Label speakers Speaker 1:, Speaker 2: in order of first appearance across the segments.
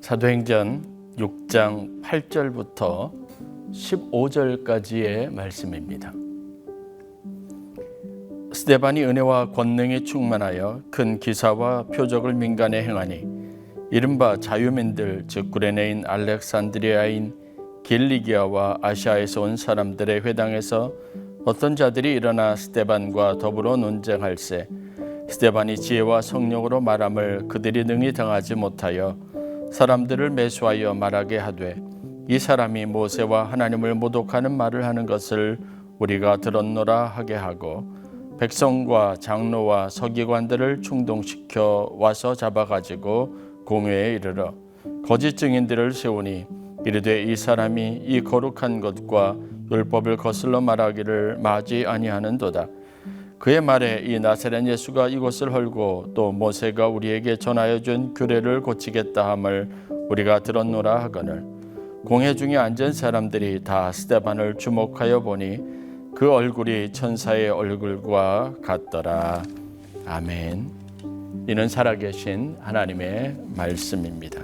Speaker 1: 사도행전 6장 8절부터 15절까지의 말씀입니다. 스데반이 은혜와 권능에 충만하여 큰 기사와 표적을 민간에 행하니 이른바 자유민들 즉 구레네인 알렉산드리아인 길리기아와 아시아에서 온 사람들의 회당에서 어떤 자들이 일어나 스데반과 더불어 논쟁할세 스데반이 지혜와 성령으로 말함을 그들이 능히 당하지 못하여 사람들을 매수하여 말하게 하되 이 사람이 모세와 하나님을 모독하는 말을 하는 것을 우리가 들었노라 하게 하고 백성과 장로와 서기관들을 충동시켜 와서 잡아가지고 공회에 이르러 거짓 증인들을 세우니 이르되 이 사람이 이 거룩한 것과 율법을 거슬러 말하기를 마지 아니하는도다. 그의 말에 이 나사렛 예수가 이곳을 헐고 또 모세가 우리에게 전하여 준 규례를 고치겠다 함을 우리가 들었노라 하거늘 공회 중에 앉은 사람들이 다 스데반을 주목하여 보니 그 얼굴이 천사의 얼굴과 같더라. 아멘. 이는 살아계신 하나님의 말씀입니다.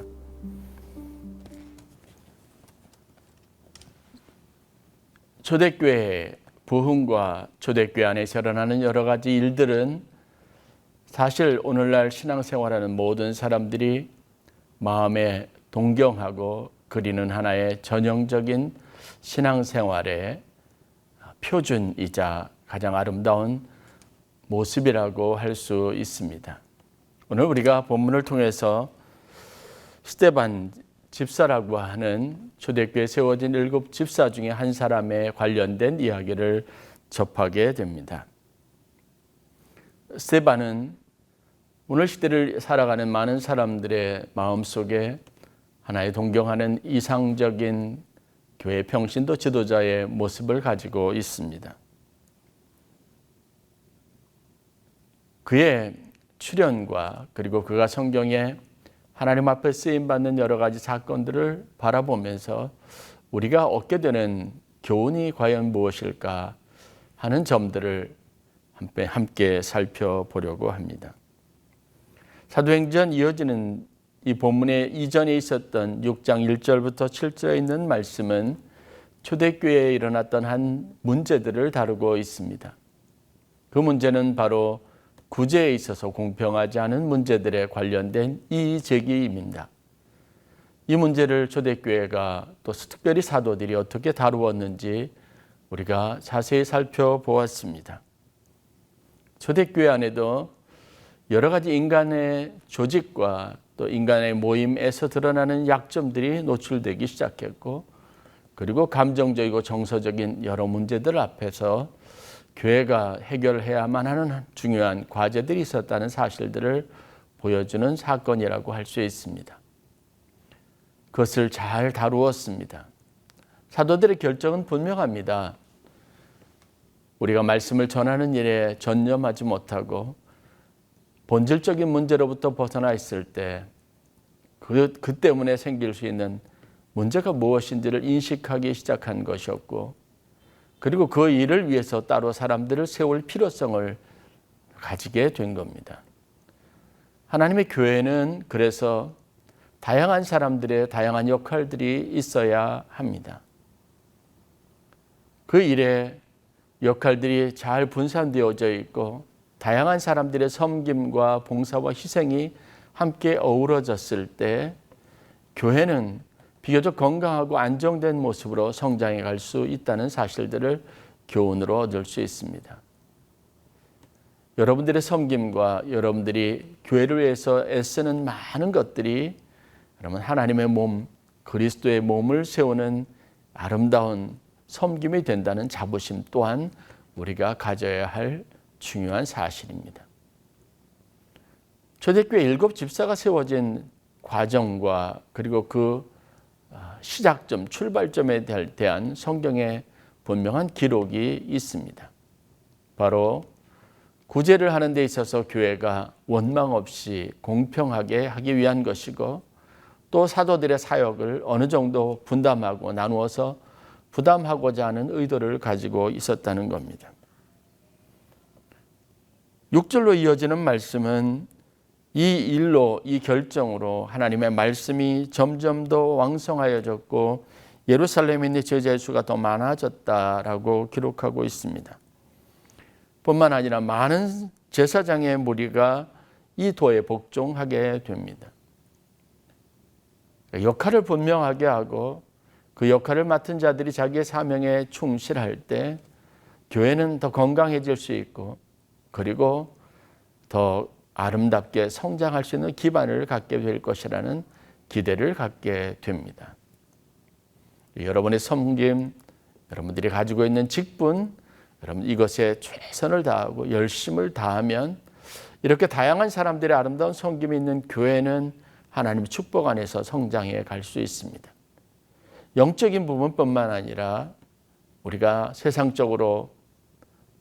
Speaker 1: 초대교회 부흥과 초대교회 안에서 일어나는 여러 가지 일들은 사실 오늘날 신앙생활하는 모든 사람들이 마음에 동경하고 그리는 하나의 전형적인 신앙생활의 표준이자 가장 아름다운 모습이라고 할 수 있습니다. 오늘 우리가 본문을 통해서 스데반 집사라고 하는 초대교회에 세워진 7 집사 중에 한 사람에 관련된 이야기를 접하게 됩니다. 스데반은 오늘 시대를 살아가는 많은 사람들의 마음속에 하나의 동경하는 이상적인 교회 평신도 지도자의 모습을 가지고 있습니다. 그의 출현과 그리고 그가 성경에 하나님 앞에 쓰임받는 여러 가지 사건들을 바라보면서 우리가 얻게 되는 교훈이 과연 무엇일까 하는 점들을 함께 살펴보려고 합니다. 사도행전 이어지는 이 본문의 이전에 있었던 6장 1절부터 7절에 있는 말씀은 초대교회에 일어났던 한 문제들을 다루고 있습니다. 그 문제는 바로 구제에 있어서 공평하지 않은 문제들에 관련된 이의제기입니다. 이 문제를 초대교회가 또 특별히 사도들이 어떻게 다루었는지 우리가 자세히 살펴보았습니다. 초대교회 안에도 여러 가지 인간의 조직과 또 인간의 모임에서 드러나는 약점들이 노출되기 시작했고 그리고 감정적이고 정서적인 여러 문제들 앞에서 교회가 해결해야만 하는 중요한 과제들이 있었다는 사실들을 보여주는 사건이라고 할 수 있습니다. 그것을 잘 다루었습니다. 사도들의 결정은 분명합니다. 우리가 말씀을 전하는 일에 전념하지 못하고 본질적인 문제로부터 벗어나 있을 때 그 때문에 생길 수 있는 문제가 무엇인지를 인식하기 시작한 것이었고 그리고 그 일을 위해서 따로 사람들을 세울 필요성을 가지게 된 겁니다. 하나님의 교회는 그래서 다양한 사람들의 다양한 역할들이 있어야 합니다. 그 일에 역할들이 잘 분산되어져 있고 다양한 사람들의 섬김과 봉사와 희생이 함께 어우러졌을 때 교회는 비교적 건강하고 안정된 모습으로 성장해 갈 수 있다는 사실들을 교훈으로 얻을 수 있습니다. 여러분들의 섬김과 여러분들이 교회를 위해서 애쓰는 많은 것들이 여러분 하나님의 몸, 그리스도의 몸을 세우는 아름다운 섬김이 된다는 자부심 또한 우리가 가져야 할 중요한 사실입니다. 초대교회 7 집사가 세워진 과정과 그리고 그 시작점, 출발점에 대한 성경의 분명한 기록이 있습니다. 바로 구제를 하는 데 있어서 교회가 원망 없이 공평하게 하기 위한 것이고 또 사도들의 사역을 어느 정도 분담하고 나누어서 부담하고자 하는 의도를 가지고 있었다는 겁니다. 6절로 이어지는 말씀은 이 일로, 이 결정으로 하나님의 말씀이 점점 더 왕성하여졌고 예루살렘에 있는 제자의 수가 더 많아졌다라고 기록하고 있습니다. 뿐만 아니라 많은 제사장의 무리가 이 도에 복종하게 됩니다. 역할을 분명하게 하고 그 역할을 맡은 자들이 자기의 사명에 충실할 때 교회는 더 건강해질 수 있고 그리고 더 아름답게 성장할 수 있는 기반을 갖게 될 것이라는 기대를 갖게 됩니다. 여러분의 섬김, 여러분들이 가지고 있는 직분, 여러분 이것에 최선을 다하고 열심을 다하면 이렇게 다양한 사람들의 아름다운 섬김이 있는 교회는 하나님의 축복 안에서 성장해 갈 수 있습니다. 영적인 부분뿐만 아니라 우리가 세상적으로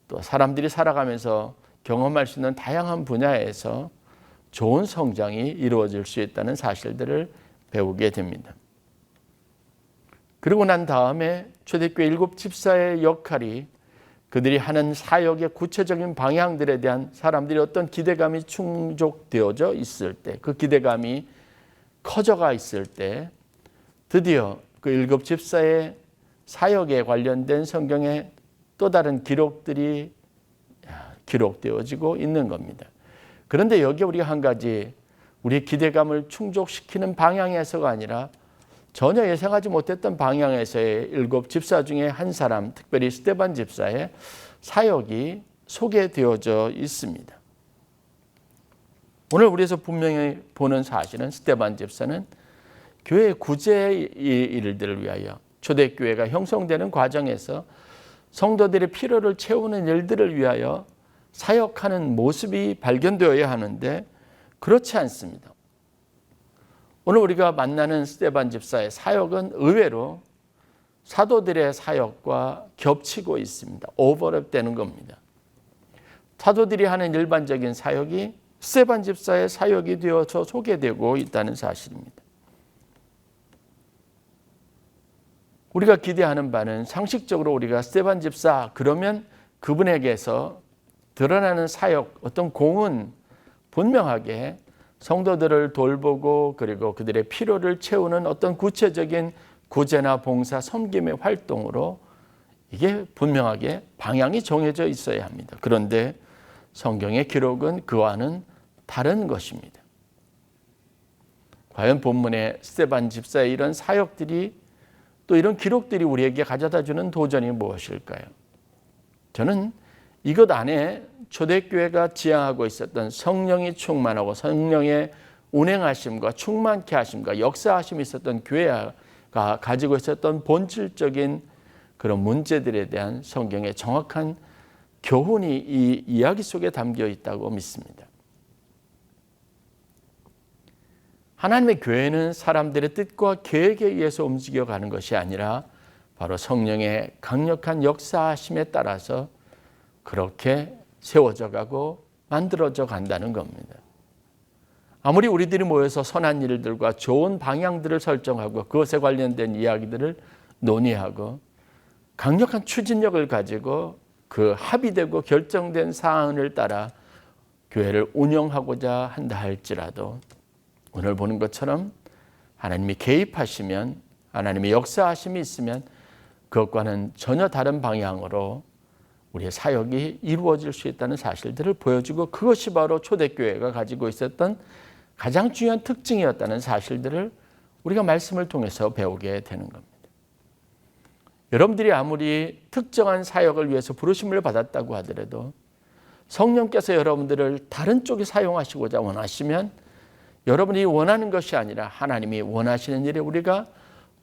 Speaker 1: 또 사람들이 살아가면서 경험할 수 있는 다양한 분야에서 좋은 성장이 이루어질 수 있다는 사실들을 배우게 됩니다. 그리고 난 다음에 초대교회 7 집사의 역할이 그들이 하는 사역의 구체적인 방향들에 대한 사람들이 어떤 기대감이 충족되어져 있을 때, 그 기대감이 커져가 있을 때 드디어 그 7 집사의 사역에 관련된 성경의 또 다른 기록들이 기록되어지고 있는 겁니다. 그런데 여기 우리가 한 가지 우리의 기대감을 충족시키는 방향에서가 아니라 전혀 예상하지 못했던 방향에서의 7 집사 중에 한 사람, 특별히 스데반 집사의 사역이 소개되어져 있습니다. 오늘 우리에서 분명히 보는 사실은 스데반 집사는 교회 구제의 일들을 위하여 초대교회가 형성되는 과정에서 성도들의 필요를 채우는 일들을 위하여 사역하는 모습이 발견되어야 하는데 그렇지 않습니다. 오늘 우리가 만나는 스데반 집사의 사역은 의외로 사도들의 사역과 겹치고 있습니다. 오버랩되는 겁니다. 사도들이 하는 일반적인 사역이 스데반 집사의 사역이 되어서 소개되고 있다는 사실입니다. 우리가 기대하는 바는 상식적으로 우리가 스데반 집사 그러면 그분에게서 드러나는 사역, 어떤 공은 분명하게 성도들을 돌보고 그리고 그들의 필요를 채우는 어떤 구체적인 구제나 봉사, 섬김의 활동으로 이게 분명하게 방향이 정해져 있어야 합니다. 그런데 성경의 기록은 그와는 다른 것입니다. 과연 본문의 스데반 집사의 이런 사역들이 또 이런 기록들이 우리에게 가져다주는 도전이 무엇일까요? 저는 이것 안에 초대교회가 지향하고 있었던 성령이 충만하고 성령의 운행하심과 충만케 하심과 역사하심이 있었던 교회가 가지고 있었던 본질적인 그런 문제들에 대한 성경의 정확한 교훈이 이 이야기 속에 담겨 있다고 믿습니다. 하나님의 교회는 사람들의 뜻과 계획에 의해서 움직여가는 것이 아니라 바로 성령의 강력한 역사하심에 따라서 그렇게 세워져 가고 만들어져 간다는 겁니다. 아무리 우리들이 모여서 선한 일들과 좋은 방향들을 설정하고 그것에 관련된 이야기들을 논의하고 강력한 추진력을 가지고 그 합의되고 결정된 사안을 따라 교회를 운영하고자 한다 할지라도 오늘 보는 것처럼 하나님이 개입하시면 하나님의 역사하심이 있으면 그것과는 전혀 다른 방향으로 우리의 사역이 이루어질 수 있다는 사실들을 보여주고 그것이 바로 초대교회가 가지고 있었던 가장 중요한 특징이었다는 사실들을 우리가 말씀을 통해서 배우게 되는 겁니다. 여러분들이 아무리 특정한 사역을 위해서 부르심을 받았다고 하더라도 성령께서 여러분들을 다른 쪽에 사용하시고자 원하시면 여러분이 원하는 것이 아니라 하나님이 원하시는 일에 우리가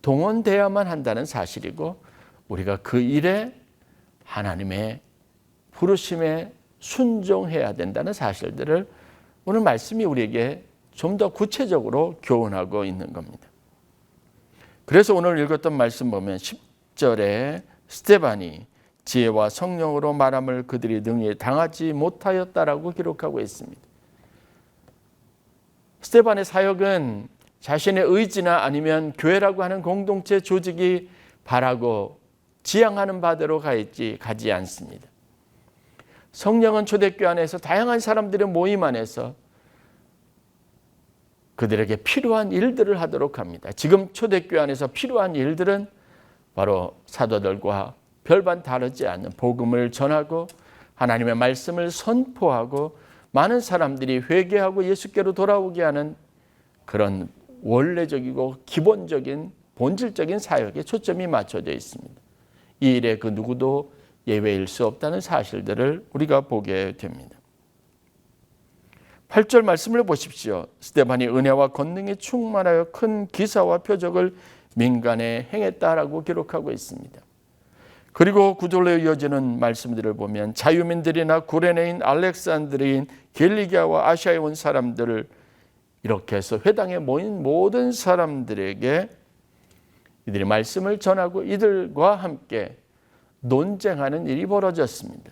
Speaker 1: 동원되어야만 한다는 사실이고 우리가 그 일에 하나님의 부르심에 순종해야 된다는 사실들을 오늘 말씀이 우리에게 좀 더 구체적으로 교훈하고 있는 겁니다. 그래서 오늘 읽었던 말씀 보면 10절에 스데반이 지혜와 성령으로 말함을 그들이 능히 당하지 못하였다라고 기록하고 있습니다. 스데반의 사역은 자신의 의지나 아니면 교회라고 하는 공동체 조직이 바라고 지향하는 바대로 가지 않습니다. 성령은 초대교회 안에서 다양한 사람들의 모임 안에서 그들에게 필요한 일들을 하도록 합니다. 지금 초대교회 안에서 필요한 일들은 바로 사도들과 별반 다르지 않는 복음을 전하고 하나님의 말씀을 선포하고 많은 사람들이 회개하고 예수께로 돌아오게 하는 그런 원래적이고 기본적인 본질적인 사역에 초점이 맞춰져 있습니다. 이 일에 그 누구도 예외일 수 없다는 사실들을 우리가 보게 됩니다. 8절 말씀을 보십시오. 스데반이 은혜와 권능에 충만하여 큰 기사와 표적을 민간에 행했다라고 기록하고 있습니다. 그리고 9절로 이어지는 말씀들을 보면 자유민들이나 구레네인, 알렉산드리인, 겔리기아와 아시아에 온 사람들을 이렇게 해서 회당에 모인 모든 사람들에게 이들이 말씀을 전하고 이들과 함께 논쟁하는 일이 벌어졌습니다.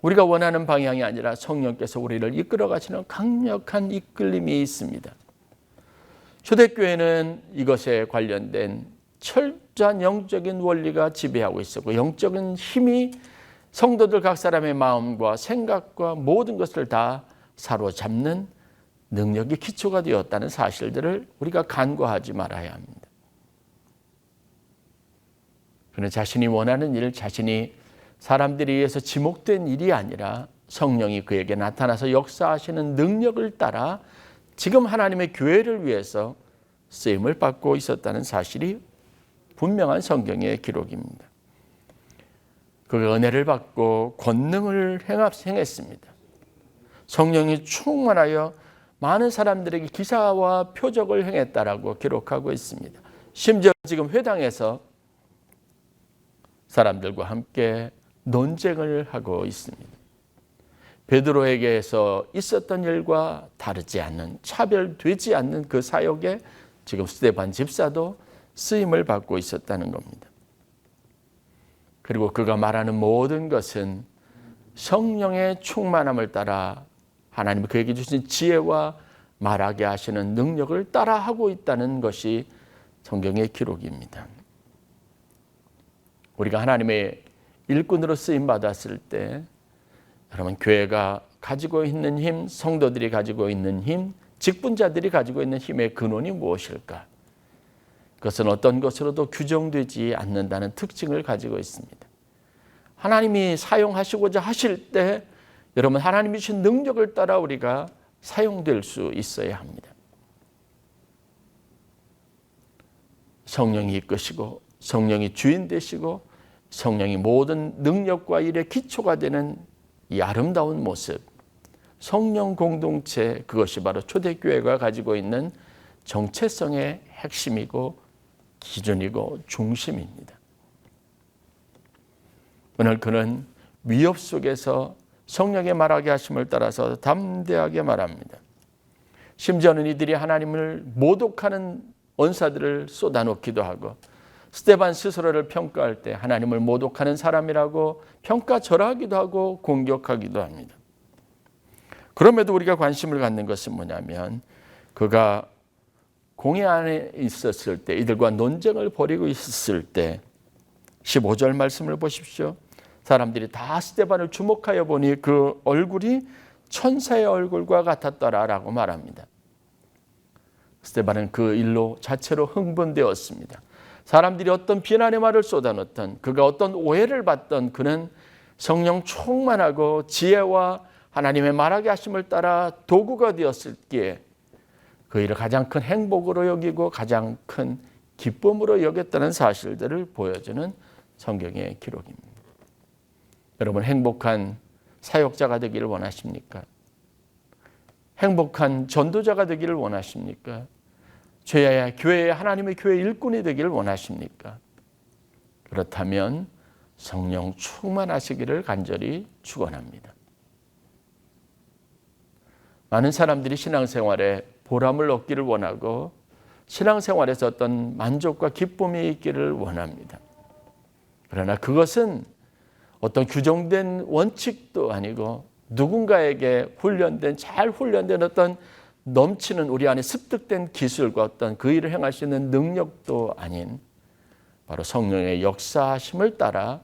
Speaker 1: 우리가 원하는 방향이 아니라 성령께서 우리를 이끌어 가시는 강력한 이끌림이 있습니다. 초대교회는 이것에 관련된 철저한 영적인 원리가 지배하고 있었고 영적인 힘이 성도들 각 사람의 마음과 생각과 모든 것을 다 사로잡는 능력이 기초가 되었다는 사실들을 우리가 간과하지 말아야 합니다. 그는 자신이 원하는 일, 자신이 사람들에 의해서 지목된 일이 아니라 성령이 그에게 나타나서 역사하시는 능력을 따라 지금 하나님의 교회를 위해서 쓰임을 받고 있었다는 사실이 분명한 성경의 기록입니다. 그가 은혜를 받고 권능을 행했습니다. 성령이 충만하여 많은 사람들에게 기사와 표적을 행했다라고 기록하고 있습니다. 심지어 지금 회당에서 사람들과 함께 논쟁을 하고 있습니다. 베드로에게서 있었던 일과 다르지 않는, 차별되지 않는 그 사역에 지금 스데반 집사도 쓰임을 받고 있었다는 겁니다. 그리고 그가 말하는 모든 것은 성령의 충만함을 따라 하나님이 그에게 주신 지혜와 말하게 하시는 능력을 따라하고 있다는 것이 성경의 기록입니다. 우리가 하나님의 일꾼으로 쓰임받았을 때 여러분 교회가 가지고 있는 힘, 성도들이 가지고 있는 힘, 직분자들이 가지고 있는 힘의 근원이 무엇일까? 그것은 어떤 것으로도 규정되지 않는다는 특징을 가지고 있습니다. 하나님이 사용하시고자 하실 때 여러분 하나님이 주신 능력을 따라 우리가 사용될 수 있어야 합니다. 성령이 이끄시고 성령이 주인 되시고 성령이 모든 능력과 일의 기초가 되는 이 아름다운 모습, 성령 공동체, 그것이 바로 초대교회가 가지고 있는 정체성의 핵심이고 기준이고 중심입니다. 오늘 그는 위협 속에서 성령의 말하게 하심을 따라서 담대하게 말합니다. 심지어는 이들이 하나님을 모독하는 언사들을 쏟아놓기도 하고 스데반 스스로를 평가할 때 하나님을 모독하는 사람이라고 평가절하하기도 하고 공격하기도 합니다. 그럼에도 우리가 관심을 갖는 것은 뭐냐면 그가 공회 안에 있었을 때 이들과 논쟁을 벌이고 있었을 때 15절 말씀을 보십시오. 사람들이 다 스데반을 주목하여 보니 그 얼굴이 천사의 얼굴과 같았더라라고 말합니다. 스데반은 그 일로 자체로 흥분되었습니다. 사람들이 어떤 비난의 말을 쏟아놓던 그가 어떤 오해를 받던 그는 성령 충만하고 지혜와 하나님의 말하게 하심을 따라 도구가 되었을기에 그 일을 가장 큰 행복으로 여기고 가장 큰 기쁨으로 여겼다는 사실들을 보여주는 성경의 기록입니다. 여러분 행복한 사역자가 되기를 원하십니까? 행복한 전도자가 되기를 원하십니까? 죄야 교회의 하나님의 교회 일꾼이 되기를 원하십니까? 그렇다면 성령 충만하시기를 간절히 축원합니다. 많은 사람들이 신앙생활에 보람을 얻기를 원하고 신앙생활에서 어떤 만족과 기쁨이 있기를 원합니다. 그러나 그것은 어떤 규정된 원칙도 아니고 누군가에게 잘 훈련된 어떤 넘치는 우리 안에 습득된 기술과 어떤 그 일을 행할 수 있는 능력도 아닌 바로 성령의 역사하심을 따라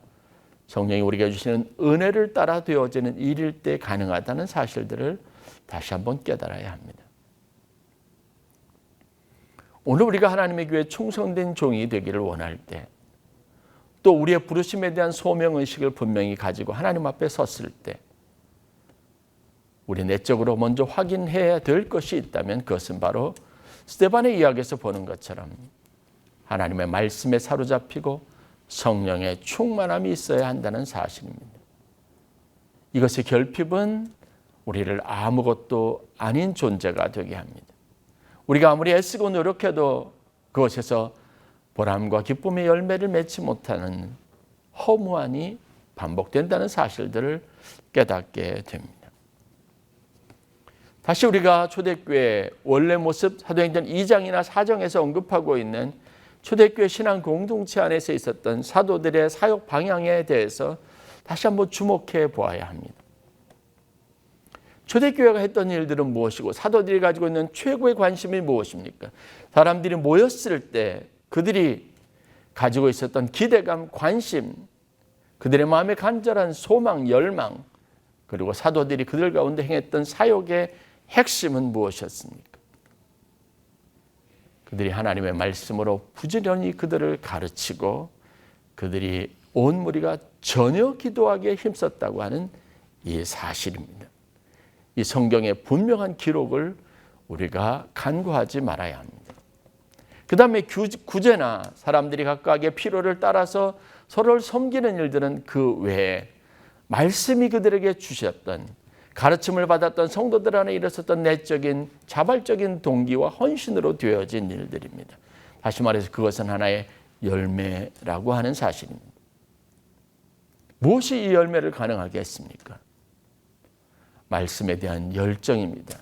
Speaker 1: 성령이 우리가 주시는 은혜를 따라 되어지는 일일 때 가능하다는 사실들을 다시 한번 깨달아야 합니다. 오늘 우리가 하나님의 교회에 충성된 종이 되기를 원할 때, 또 우리의 부르심에 대한 소명의식을 분명히 가지고 하나님 앞에 섰을 때 우리 내적으로 먼저 확인해야 될 것이 있다면 그것은 바로 스데반의 이야기에서 보는 것처럼 하나님의 말씀에 사로잡히고 성령의 충만함이 있어야 한다는 사실입니다. 이것의 결핍은 우리를 아무것도 아닌 존재가 되게 합니다. 우리가 아무리 애쓰고 노력해도 그것에서 보람과 기쁨의 열매를 맺지 못하는 허무함이 반복된다는 사실들을 깨닫게 됩니다. 다시 우리가 초대교회 원래 모습 사도행전 2장이나 4장에서 언급하고 있는 초대교회 신앙 공동체 안에서 있었던 사도들의 사역 방향에 대해서 다시 한번 주목해 보아야 합니다. 초대교회가 했던 일들은 무엇이고 사도들이 가지고 있는 최고의 관심이 무엇입니까? 사람들이 모였을 때 그들이 가지고 있었던 기대감, 관심, 그들의 마음에 간절한 소망, 열망, 그리고 사도들이 그들 가운데 행했던 사역의 핵심은 무엇이었습니까? 그들이 하나님의 말씀으로 부지런히 그들을 가르치고 그들이 온 무리가 전혀 기도하기에 힘썼다고 하는 이 사실입니다. 이 성경의 분명한 기록을 우리가 간과하지 말아야 합니다. 그 다음에 구제나 사람들이 각각의 필요를 따라서 서로를 섬기는 일들은 그 외에 말씀이 그들에게 주셨던 가르침을 받았던 성도들 안에 일어섰던 내적인 자발적인 동기와 헌신으로 되어진 일들입니다. 다시 말해서 그것은 하나의 열매라고 하는 사실입니다. 무엇이 이 열매를 가능하게 했습니까? 말씀에 대한 열정입니다.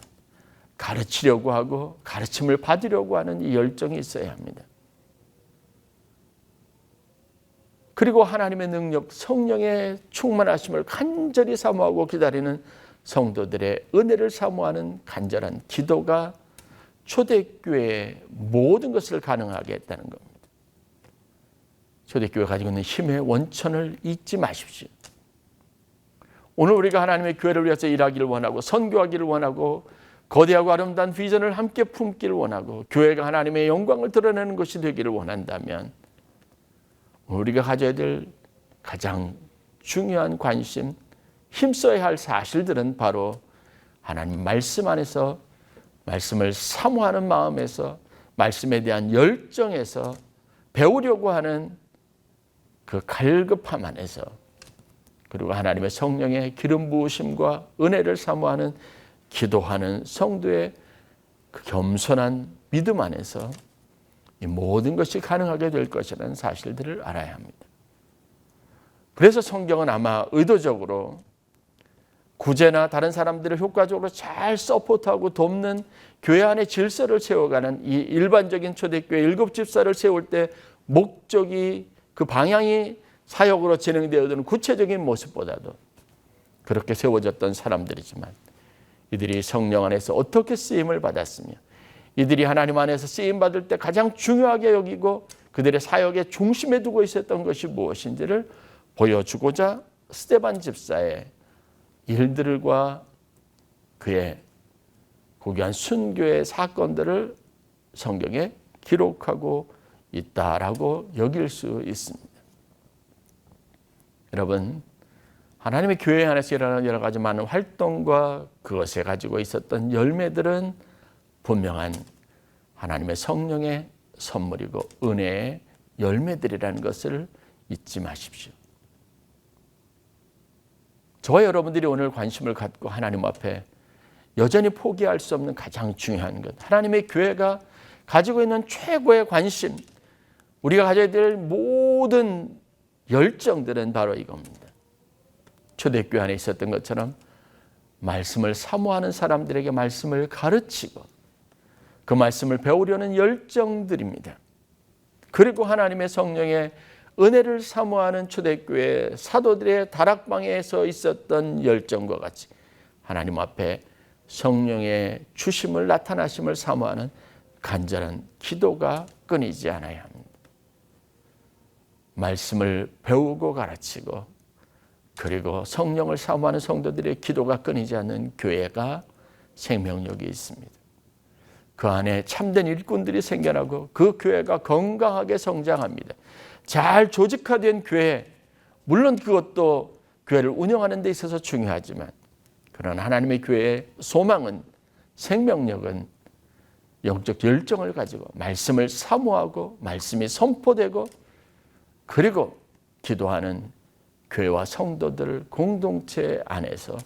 Speaker 1: 가르치려고 하고 가르침을 받으려고 하는 이 열정이 있어야 합니다. 그리고 하나님의 능력, 성령의 충만하심을 간절히 사모하고 기다리는 성도들의 은혜를 사모하는 간절한 기도가 초대교회의 모든 것을 가능하게 했다는 겁니다. 초대교회가 가지고 있는 힘의 원천을 잊지 마십시오. 오늘 우리가 하나님의 교회를 위해서 일하기를 원하고 선교하기를 원하고 거대하고 아름다운 비전을 함께 품기를 원하고 교회가 하나님의 영광을 드러내는 것이 되기를 원한다면 우리가 가져야 될 가장 중요한 관심, 힘써야 할 사실들은 바로 하나님 말씀 안에서 말씀을 사모하는 마음에서 말씀에 대한 열정에서 배우려고 하는 그 갈급함 안에서 그리고 하나님의 성령의 기름 부으심과 은혜를 사모하는 기도하는 성도의 그 겸손한 믿음 안에서 이 모든 것이 가능하게 될 것이라는 사실들을 알아야 합니다. 그래서 성경은 아마 의도적으로 구제나 다른 사람들을 효과적으로 잘 서포트하고 돕는 교회 안에 질서를 세워가는 이 일반적인 초대교회 7집사를 세울 때 목적이 그 방향이 사역으로 진행되어지는 구체적인 모습보다도 그렇게 세워졌던 사람들이지만 이들이 성령 안에서 어떻게 쓰임을 받았으며 이들이 하나님 안에서 쓰임받을 때 가장 중요하게 여기고 그들의 사역의 중심에 두고 있었던 것이 무엇인지를 보여주고자 스데반 집사의 일들과 그의 고귀한 순교의 사건들을 성경에 기록하고 있다라고 여길 수 있습니다. 여러분, 하나님의 교회 안에서 일어나는 여러 가지 많은 활동과 그것에 가지고 있었던 열매들은 분명한 하나님의 성령의 선물이고 은혜의 열매들이라는 것을 잊지 마십시오. 저와 여러분들이 오늘 관심을 갖고 하나님 앞에 여전히 포기할 수 없는 가장 중요한 것, 하나님의 교회가 가지고 있는 최고의 관심, 우리가 가져야 될 모든 열정들은 바로 이겁니다. 초대교회 안에 있었던 것처럼 말씀을 사모하는 사람들에게 말씀을 가르치고 그 말씀을 배우려는 열정들입니다. 그리고 하나님의 성령의 은혜를 사모하는 초대교회 사도들의 다락방에서 있었던 열정과 같이 하나님 앞에 성령의 주심을 나타나심을 사모하는 간절한 기도가 끊이지 않아야 합니다. 말씀을 배우고 가르치고 그리고 성령을 사모하는 성도들의 기도가 끊이지 않는 교회가 생명력이 있습니다. 그 안에 참된 일꾼들이 생겨나고 그 교회가 건강하게 성장합니다. 잘 조직화된 교회, 물론 그것도 교회를 운영하는 데 있어서 중요하지만 그러나 하나님의 교회의 소망은, 생명력은 영적 열정을 가지고 말씀을 사모하고 말씀이 선포되고 그리고 기도하는 교회와 성도들 공동체 안에서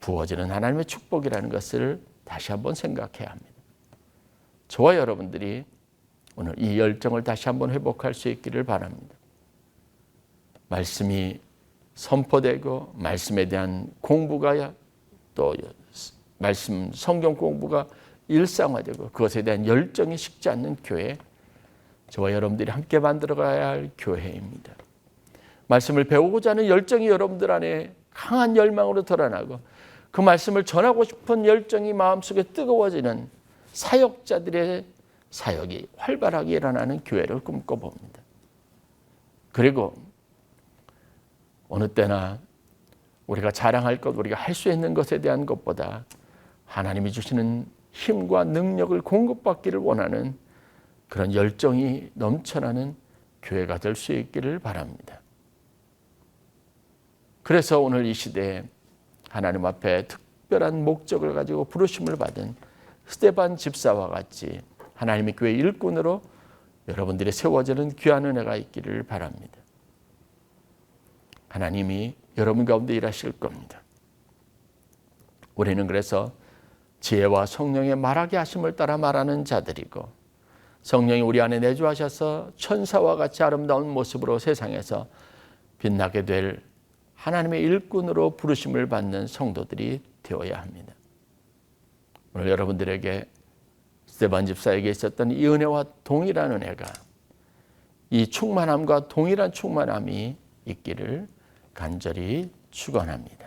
Speaker 1: 부어지는 하나님의 축복이라는 것을 다시 한번 생각해야 합니다. 저와 여러분들이 오늘 이 열정을 다시 한번 회복할 수 있기를 바랍니다. 말씀이 선포되고 말씀에 대한 공부가 또 말씀 성경 공부가 일상화되고 그것에 대한 열정이 식지 않는 교회, 저와 여러분들이 함께 만들어가야 할 교회입니다. 말씀을 배우고자 하는 열정이 여러분들 안에 강한 열망으로 드러나고 그 말씀을 전하고 싶은 열정이 마음속에 뜨거워지는 사역자들의 사역이 활발하게 일어나는 교회를 꿈꿔봅니다. 그리고 어느 때나 우리가 자랑할 것, 우리가 할 수 있는 것에 대한 것보다 하나님이 주시는 힘과 능력을 공급받기를 원하는 그런 열정이 넘쳐나는 교회가 될 수 있기를 바랍니다. 그래서 오늘 이 시대에 하나님 앞에 특별한 목적을 가지고 부르심을 받은 스데반 집사와 같이 하나님의 교회 일꾼으로 여러분들이 세워지는 귀한 은혜가 있기를 바랍니다. 하나님이 여러분 가운데 일하실 겁니다. 우리는 그래서 지혜와 성령의 말하게 하심을 따라 말하는 자들이고 성령이 우리 안에 내주하셔서 천사와 같이 아름다운 모습으로 세상에서 빛나게 될 하나님의 일꾼으로 부르심을 받는 성도들이 되어야 합니다. 오늘 여러분들에게 스데반 집사에게 있었던 이 은혜와 동일한 은혜가, 이 충만함과 동일한 충만함이 있기를 간절히 축원합니다.